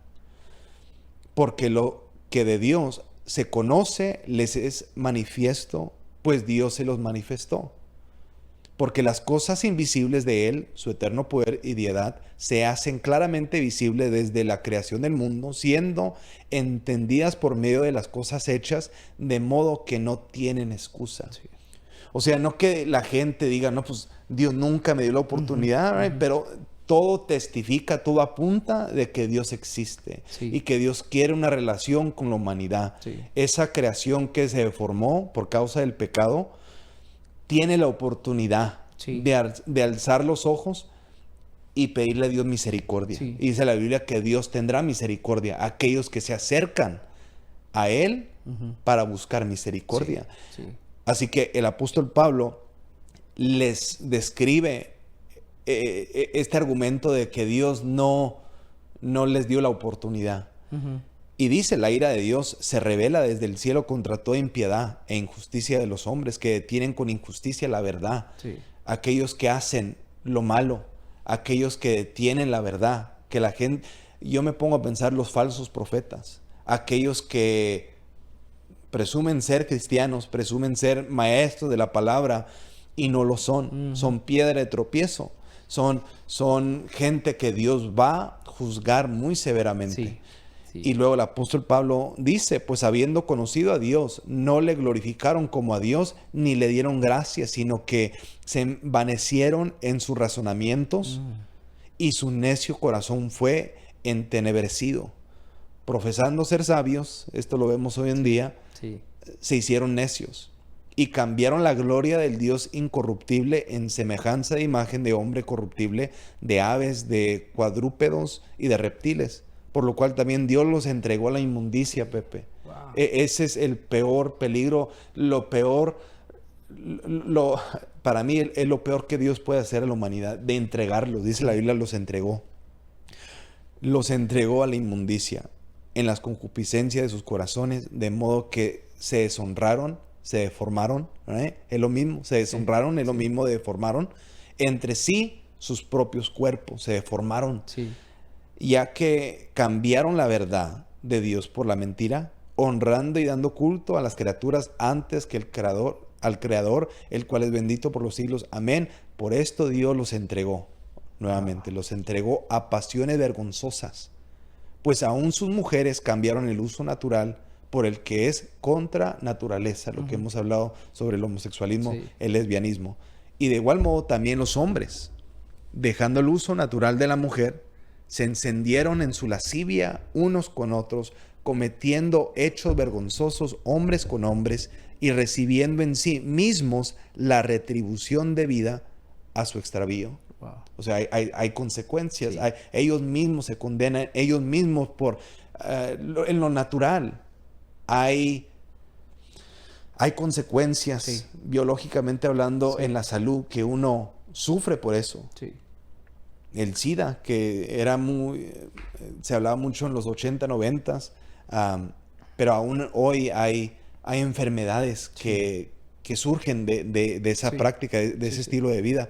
Porque lo que de Dios se conoce les es manifiesto, pues Dios se los manifestó. Porque las cosas invisibles de Él, su eterno poder y deidad, se hacen claramente visibles desde la creación del mundo, siendo entendidas por medio de las cosas hechas, de modo que no tienen excusa. O sea, no que la gente diga, no, pues Dios nunca me dio la oportunidad, pero todo testifica, todo apunta de que Dios existe y que Dios quiere una relación con la humanidad. Esa creación que se deformó por causa del pecado tiene la oportunidad de alzar los ojos y pedirle a Dios misericordia. Y dice la Biblia que Dios tendrá misericordia a aquellos que se acercan a Él para buscar misericordia. Así que el apóstol Pablo les describe este argumento de que Dios no les dio la oportunidad. Y dice, la ira de Dios se revela desde el cielo contra toda impiedad e injusticia de los hombres que detienen con injusticia la verdad. Aquellos que hacen lo malo, aquellos que detienen la verdad, que la gente, yo me pongo a pensar los falsos profetas, aquellos que presumen ser cristianos, presumen ser maestros de la palabra y no lo son, son piedra de tropiezo. Son gente que Dios va a juzgar muy severamente. Y luego el apóstol Pablo dice, pues habiendo conocido a Dios, no le glorificaron como a Dios, ni le dieron gracias, sino que se envanecieron en sus razonamientos y su necio corazón fue entenebrecido. Profesando ser sabios, esto lo vemos hoy en día, se hicieron necios. Y cambiaron la gloria del Dios incorruptible en semejanza de imagen de hombre corruptible, de aves, de cuadrúpedos y de reptiles. Por lo cual también Dios los entregó a la inmundicia, Pepe. Ese es el peor peligro, lo peor, para mí es lo peor que Dios puede hacer a la humanidad, de entregarlos. Dice la Biblia, los entregó. Los entregó a la inmundicia en las concupiscencias de sus corazones, de modo que se deshonraron, se deformaron, es lo mismo, se deshonraron, es lo mismo, deformaron entre sí sus propios cuerpos, se deformaron, ya que cambiaron la verdad de Dios por la mentira, honrando y dando culto a las criaturas antes que al Creador, el cual es bendito por los siglos. Amén. Por esto Dios los entregó, nuevamente, los entregó a pasiones vergonzosas, pues aún sus mujeres cambiaron el uso natural por el que es contra naturaleza, lo que hemos hablado sobre el homosexualismo, el lesbianismo. Y de igual modo también los hombres, dejando el uso natural de la mujer, se encendieron en su lascivia unos con otros, cometiendo hechos vergonzosos hombres con hombres y recibiendo en sí mismos la retribución debida a su extravío. O sea, hay consecuencias, ellos mismos se condenan, ellos mismos en lo natural. hay consecuencias, biológicamente hablando, en la salud, que uno sufre por eso. Sí. El SIDA, que era se hablaba mucho en los 80, 90, pero aún hoy hay enfermedades que surgen de esa práctica, de ese estilo de vida.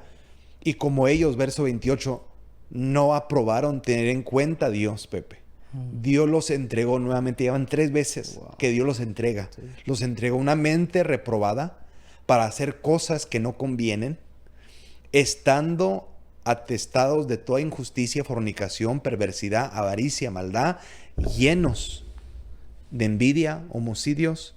Y como ellos, verso 28, no aprobaron tener en cuenta a Dios, Pepe. Dios los entregó nuevamente, llevan 3 veces que Dios los entrega. Sí. Los entregó una mente reprobada para hacer cosas que no convienen, estando atestados de toda injusticia, fornicación, perversidad, avaricia, maldad, llenos de envidia, homicidios,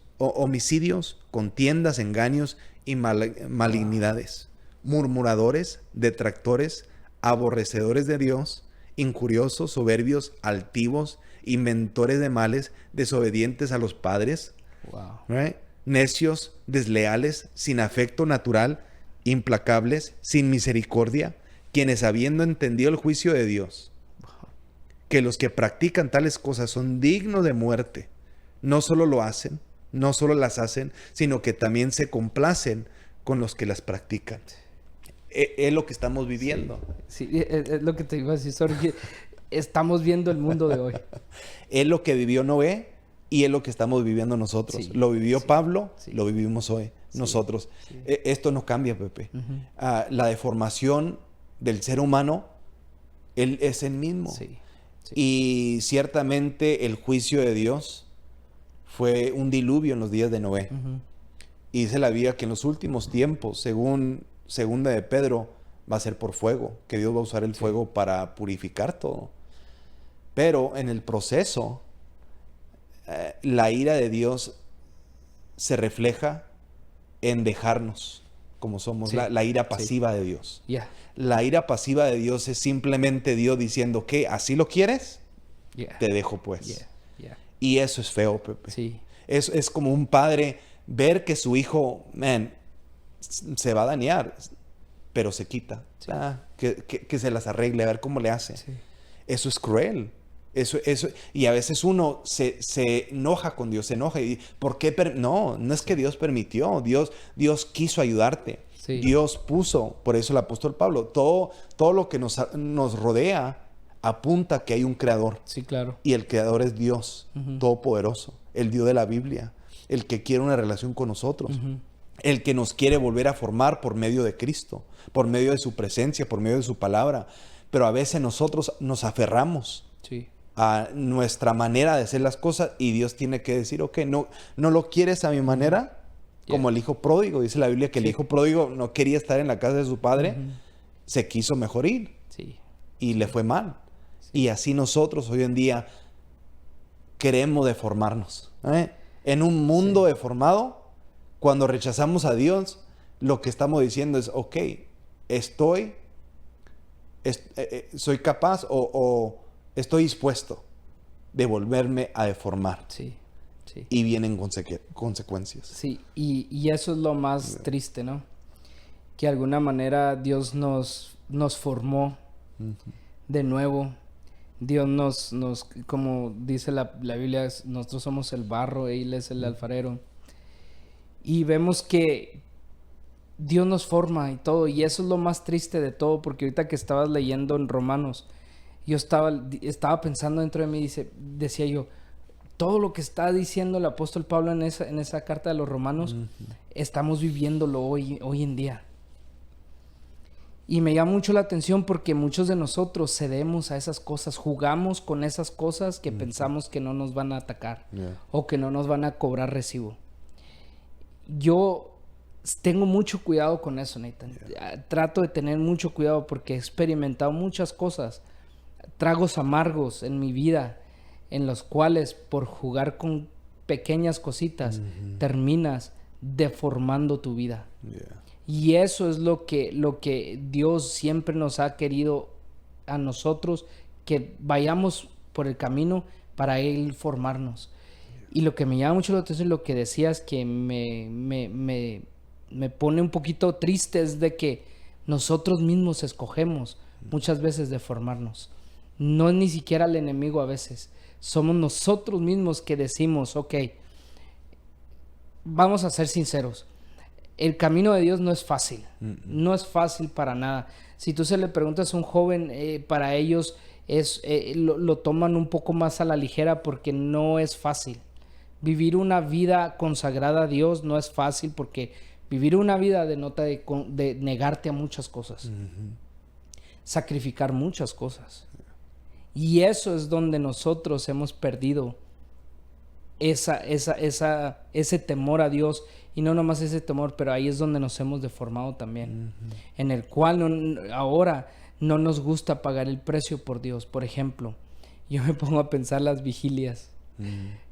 contiendas, engaños y malignidades, murmuradores, detractores, aborrecedores de Dios, injuriosos, soberbios, altivos, inventores de males, desobedientes a los padres, right? Necios, desleales, sin afecto natural, implacables, sin misericordia, quienes habiendo entendido el juicio de Dios, que los que practican tales cosas son dignos de muerte, no solo lo hacen, no solo las hacen, sino que también se complacen con los que las practican. Es lo que estamos viviendo. Sí, es lo que te iba a decir, Jorge. Estamos viendo el mundo de hoy. Es lo que vivió Noé y es lo que estamos viviendo nosotros. Sí, lo vivió Pablo, lo vivimos hoy nosotros. Sí. Esto no cambia, Pepe. La deformación del ser humano, él es el mismo. Sí. Y ciertamente el juicio de Dios fue un diluvio en los días de Noé. Y dice la Biblia que en los últimos tiempos, según Segunda de Pedro, va a ser por fuego, que Dios va a usar el fuego para purificar todo. Pero en el proceso, la ira de Dios se refleja en dejarnos como somos, la ira pasiva de Dios. La ira pasiva de Dios es simplemente Dios diciendo que así lo quieres, te dejo pues. Y eso es feo, Pepe. Es como un padre ver que su hijo, se va a dañar, pero se quita. Que se las arregle, a ver cómo le hace. Eso es cruel. Eso, y a veces uno se enoja con Dios, se enoja y ¿por qué? No es que Dios permitió, Dios quiso ayudarte. Dios puso, por eso el apóstol Pablo, todo lo que nos rodea apunta que hay un creador. Claro. Y el creador es Dios, todopoderoso, el Dios de la Biblia, el que quiere una relación con nosotros. El que nos quiere volver a formar por medio de Cristo, por medio de su presencia, por medio de su palabra. Pero a veces nosotros nos aferramos a nuestra manera de hacer las cosas y Dios tiene que decir, ok, no lo quieres a mi manera, como el hijo pródigo. Dice la Biblia que el hijo pródigo no quería estar en la casa de su padre, se quiso mejor ir y le fue mal. Y así nosotros hoy en día queremos deformarnos. En un mundo deformado, cuando rechazamos a Dios, lo que estamos diciendo es, ok, soy capaz o estoy dispuesto de volverme a deformar. Y vienen consecuencias. Sí, y eso es lo más triste, ¿no? Que de alguna manera Dios nos formó de nuevo. Dios nos como dice la Biblia, nosotros somos el barro, Él es el alfarero. Y vemos que Dios nos forma y todo. Y eso es lo más triste de todo. Porque ahorita que estabas leyendo en Romanos, yo estaba pensando dentro de mí, decía yo, todo lo que está diciendo el apóstol Pablo en esa carta de los Romanos, estamos viviéndolo hoy en día. Y me llama mucho la atención porque muchos de nosotros cedemos a esas cosas, jugamos con esas cosas que pensamos que no nos van a atacar o que no nos van a cobrar recibo. Yo tengo mucho cuidado con eso, Nathan. Trato de tener mucho cuidado porque he experimentado muchas cosas, tragos amargos en mi vida, en los cuales por jugar con pequeñas cositas terminas deformando tu vida. Y eso es lo que Dios siempre nos ha querido a nosotros, que vayamos por el camino para Él formarnos. Y lo que me llama mucho la atención, lo que decías que me pone un poquito triste, es de que nosotros mismos escogemos muchas veces deformarnos. No es ni siquiera el enemigo a veces. Somos nosotros mismos que decimos, ok, vamos a ser sinceros. El camino de Dios no es fácil. No es fácil para nada. Si tú se le preguntas a un joven, para ellos lo toman un poco más a la ligera porque no es fácil. Vivir una vida consagrada a Dios no es fácil porque vivir una vida denota de negarte a muchas cosas. Sacrificar muchas cosas. Y eso es donde nosotros hemos perdido ese temor a Dios. Y no nomás ese temor, pero ahí es donde nos hemos deformado también. En el cual ahora no nos gusta pagar el precio por Dios. Por ejemplo, yo me pongo a pensar las vigilias.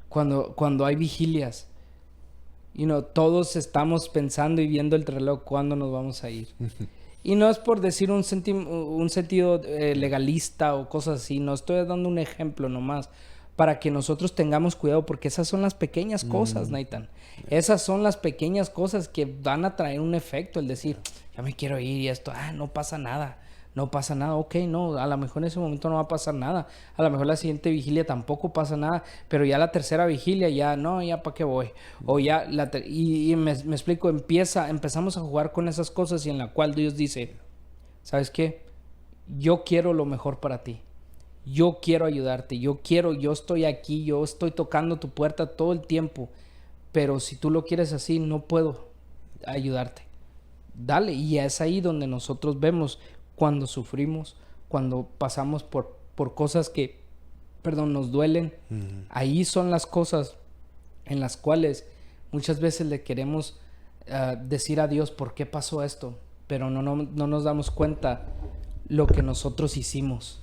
Cuando hay vigilias, todos estamos pensando y viendo el reloj cuándo nos vamos a ir. Y no es por decir un sentido legalista o cosas así. No estoy dando un ejemplo nomás. Para que nosotros tengamos cuidado, porque esas son las pequeñas cosas, Nathan. Esas son las pequeñas cosas que van a traer un efecto. El decir, ya me quiero ir y esto, no pasa nada. No pasa nada, ok, no, a lo mejor en ese momento no va a pasar nada. A lo mejor la siguiente vigilia tampoco pasa nada, pero ya la tercera vigilia ya para qué voy. O ya, me explico, empezamos a jugar con esas cosas y en la cual Dios dice, ¿sabes qué? Yo quiero lo mejor para ti. Yo quiero ayudarte, yo estoy aquí, yo estoy tocando tu puerta todo el tiempo, pero si tú lo quieres así, no puedo ayudarte. Dale, y es ahí donde nosotros vemos cuando sufrimos, cuando pasamos por cosas que, nos duelen. Ahí son las cosas en las cuales muchas veces le queremos decir a Dios por qué pasó esto, pero no nos damos cuenta lo que nosotros hicimos.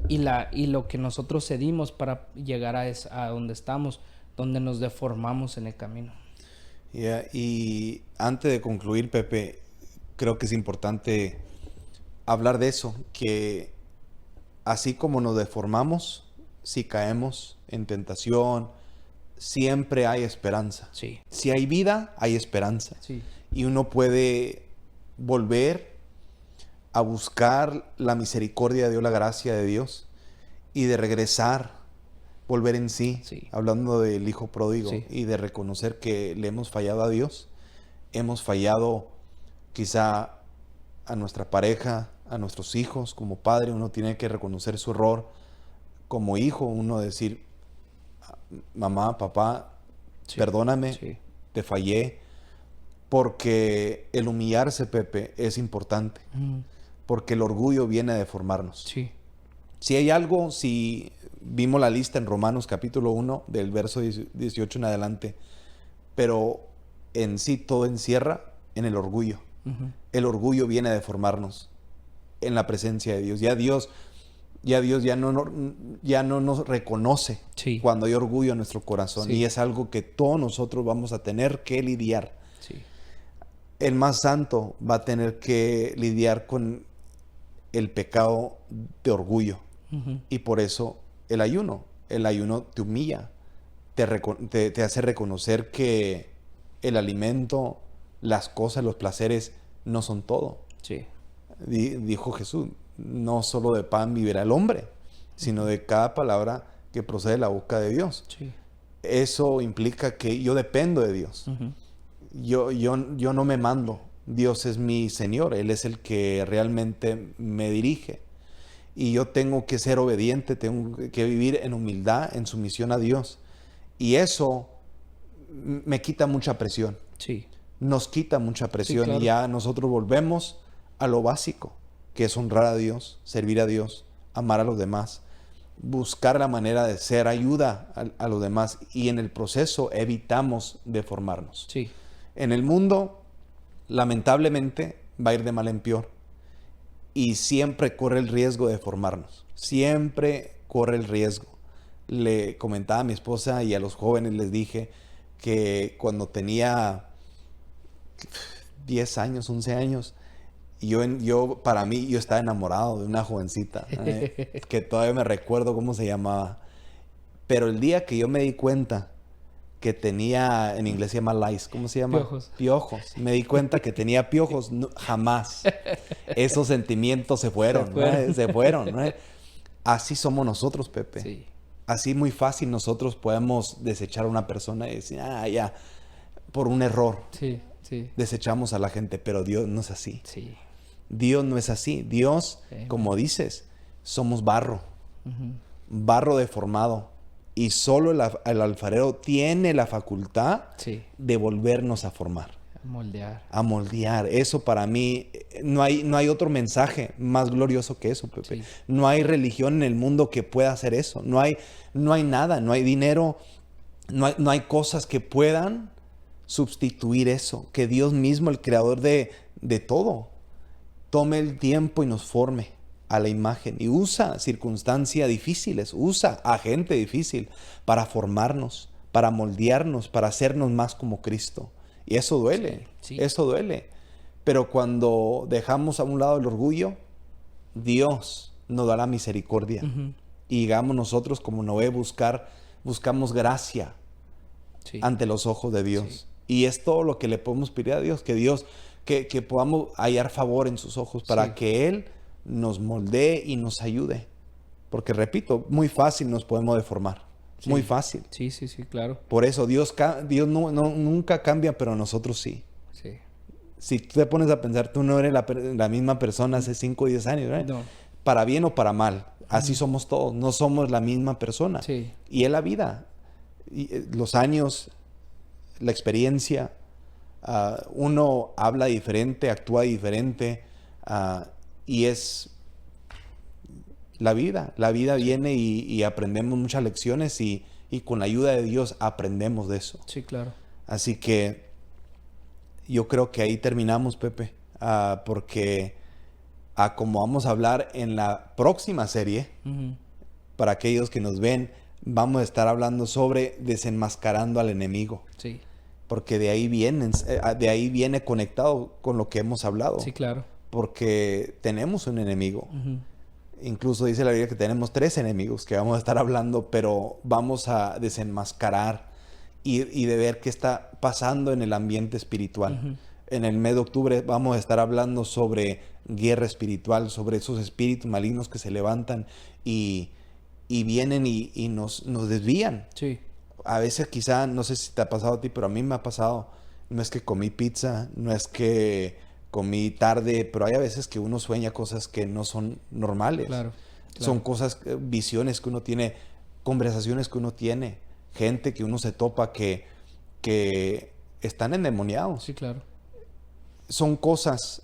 Y lo que nosotros cedimos para llegar a donde estamos, donde nos deformamos en el camino. Y antes de concluir, Pepe, creo que es importante hablar de eso, que así como nos deformamos, si caemos en tentación, siempre hay esperanza. Sí. Si hay vida, hay esperanza. Sí. Y uno puede volver a buscar la misericordia de Dios, la gracia de Dios, y de regresar, volver en sí, hablando del hijo pródigo, y de reconocer que le hemos fallado a Dios, hemos fallado quizá a nuestra pareja, a nuestros hijos. Como padre uno tiene que reconocer su error. Como hijo uno decir, mamá, papá, perdóname, te fallé, porque el humillarse, Pepe, es importante. Porque el orgullo viene a deformarnos. Sí. Si hay algo, si vimos la lista en Romanos capítulo 1, del verso 18 en adelante, pero en sí todo encierra en el orgullo. El orgullo viene a deformarnos en la presencia de Dios. Ya Dios ya no nos reconoce cuando hay orgullo en nuestro corazón. Y es algo que todos nosotros vamos a tener que lidiar. El más santo va a tener que lidiar con el pecado de orgullo. Y por eso el ayuno te humilla, te hace reconocer que el alimento, las cosas, los placeres no son todo. Dijo Jesús, no solo de pan vivirá el hombre, sino de cada palabra que procede de la boca de Dios. Eso implica que yo dependo de Dios. Yo no me mando. Dios es mi Señor, Él es el que realmente me dirige. Y yo tengo que ser obediente, tengo que vivir en humildad, en sumisión a Dios. Y eso me quita mucha presión. Nos quita mucha presión, claro. Y ya nosotros volvemos a lo básico, que es honrar a Dios, servir a Dios, amar a los demás, buscar la manera de ser ayuda a los demás. Y en el proceso evitamos deformarnos. En el mundo, lamentablemente, va a ir de mal en peor. Y siempre corre el riesgo de formarnos. Siempre corre el riesgo. Le comentaba a mi esposa y a los jóvenes les dije que cuando tenía 10 años, 11 años, para mí, yo estaba enamorado de una jovencita, que todavía me recuerdo cómo se llamaba. Pero el día que yo me di cuenta que tenía, en inglés se llama lice, ¿cómo se llama? Piojos. Me di cuenta que tenía piojos, jamás. Esos sentimientos se fueron. ¿No? Así somos nosotros, Pepe. Así muy fácil nosotros podemos desechar a una persona y decir, ya. por un error. Sí, sí. Desechamos a la gente, pero Dios no es así. Sí. Dios no es así. Dios, como dices, somos barro. Barro deformado. Y solo el alfarero tiene la facultad de volvernos a formar. A moldear. Eso para mí, no hay otro mensaje más glorioso que eso, Pepe. Sí. No hay religión en el mundo que pueda hacer eso. No hay nada, no hay dinero, no hay cosas que puedan sustituir eso. Que Dios mismo, el creador de todo, tome el tiempo y nos forme a la imagen. Y usa circunstancias difíciles, usa a gente difícil para formarnos, para moldearnos, para hacernos más como Cristo. Y eso duele, eso duele. Pero cuando dejamos a un lado el orgullo, Dios nos dará misericordia. Y llegamos nosotros como Noé buscamos gracia ante los ojos de Dios. Y es todo lo que le podemos pedir a Dios, que podamos hallar favor en sus ojos para que Él nos moldee y nos ayude. Porque repito, muy fácil nos podemos deformar. Muy fácil. Sí, claro. Por eso Dios nunca cambia, pero nosotros sí. Si tú te pones a pensar, tú no eres la misma persona hace 5 o 10 años, ¿verdad? No. Para bien o para mal. Así somos todos. No somos la misma persona. Y es la vida. Los años, la experiencia. Uno habla diferente, actúa diferente. Y es la vida. La vida viene y aprendemos muchas lecciones y con la ayuda de Dios aprendemos de eso. Sí, claro. Así que yo creo que ahí terminamos, Pepe, porque como vamos a hablar en la próxima serie, para aquellos que nos ven, vamos a estar hablando sobre desenmascarando al enemigo. Sí. Porque de ahí viene conectado con lo que hemos hablado. Sí, claro. Porque tenemos un enemigo. Incluso dice la Biblia que tenemos 3 enemigos que vamos a estar hablando, pero vamos a desenmascarar y de ver qué está pasando en el ambiente espiritual. En el mes de octubre vamos a estar hablando sobre guerra espiritual, sobre esos espíritus malignos que se levantan y vienen y nos desvían. Sí. A veces quizá, no sé si te ha pasado a ti, pero a mí me ha pasado. No es que comí pizza, no es que comí tarde, pero hay a veces que uno sueña cosas que no son normales. Claro. Son cosas, visiones que uno tiene, conversaciones que uno tiene, gente que uno se topa que están endemoniados. Sí, claro. Son cosas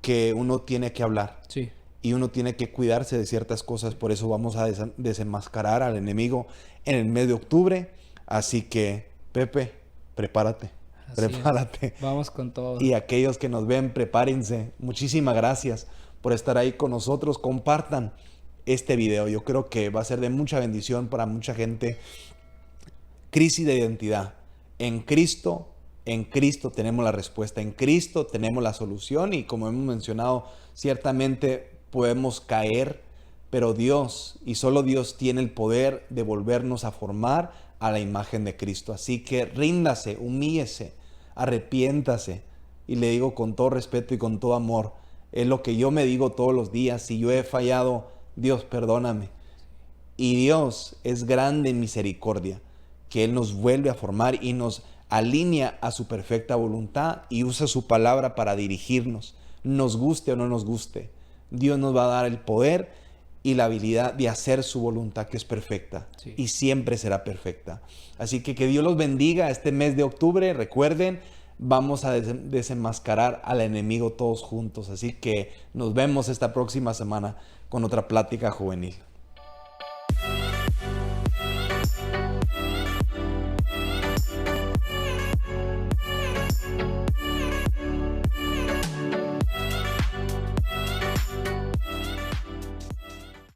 que uno tiene que hablar. Sí. Y uno tiene que cuidarse de ciertas cosas. Por eso vamos a desenmascarar al enemigo en el mes de octubre. Así que, Pepe, prepárate. Prepárate. Vamos con todo. Y aquellos que nos ven, prepárense. Muchísimas gracias por estar ahí con nosotros. Compartan este video. Yo creo que va a ser de mucha bendición para mucha gente. Crisis de identidad. En Cristo tenemos la respuesta. En Cristo tenemos la solución. Y como hemos mencionado, ciertamente podemos caer, pero Dios y solo Dios tiene el poder de volvernos a formar a la imagen de Cristo. Así que ríndase, humíllese, arrepiéntase. Y le digo con todo respeto y con todo amor, es lo que yo me digo todos los días. Si yo he fallado, Dios, perdóname. Y Dios es grande en misericordia, que Él nos vuelve a formar y nos alinea a su perfecta voluntad y usa su palabra para dirigirnos, nos guste o no nos guste. Dios nos va a dar el poder y la habilidad de hacer su voluntad, que es perfecta, y siempre será perfecta. Así que Dios los bendiga este mes de octubre. Recuerden, vamos a desenmascarar al enemigo todos juntos. Así que nos vemos esta próxima semana con otra plática juvenil.